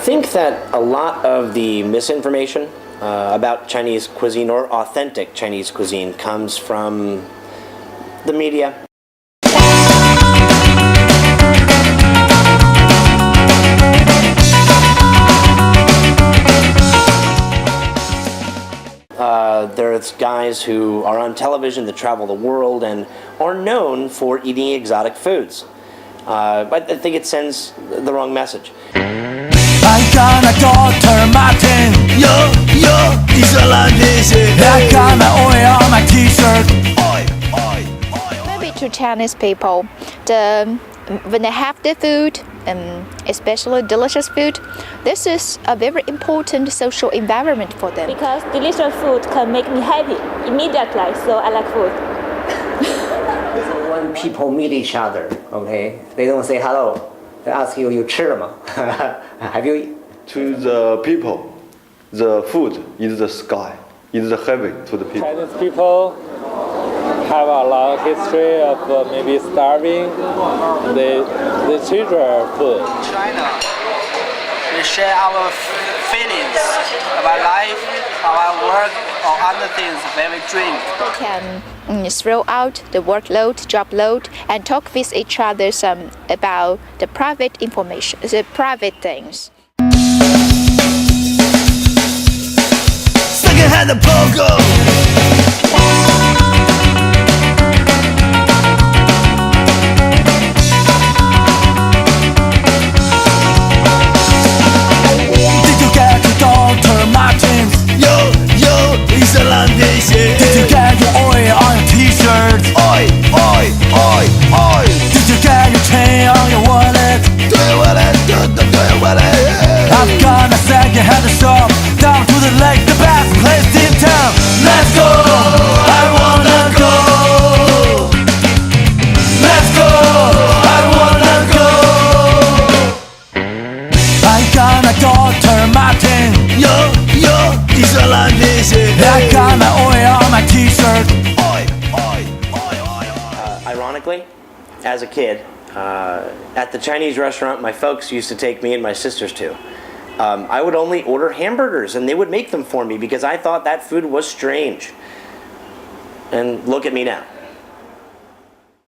think that a lot of the misinformation about Chinese cuisine or authentic Chinese cuisine comes from the media. There's guys who are on television that travel the world and are known for eating exotic foods. But I think it sends the wrong message. I got a daughter, Martin. I got my oil on my t-shirt. Maybe to Chinese people, when they have the food, especially delicious food, this is a very important social environment for them. Because delicious food can make me happy immediately, so I like food. So when people meet each other, okay, they don't say hello. They ask you, 你吃了吗? Have you? To the people, the food is the sky, is the heaven to the people. Chinese people have a long history of maybe starving. They treasure food. China, we share our feelings about life, our work, or other things when we drink. They can throw out the workload, job load, and talk with each other about the private information, the private things. Secondhand pogo. Did you get your oil on your t-shirt? Oi, oi, oi, oi. Did you get your chain on your wallet? Do your wallet, do your wallet. I've got a second-hand shop down to the lake, the best place in town. Let's go, I wanna go. Let's go, I wanna go. I got a daughter, Martin. I got my oil on my t-shirt. Ironically, as a kid, at the Chinese restaurant my folks used to take me and my sisters to, I would only order hamburgers and they would make them for me because I thought that food was strange. And look at me now.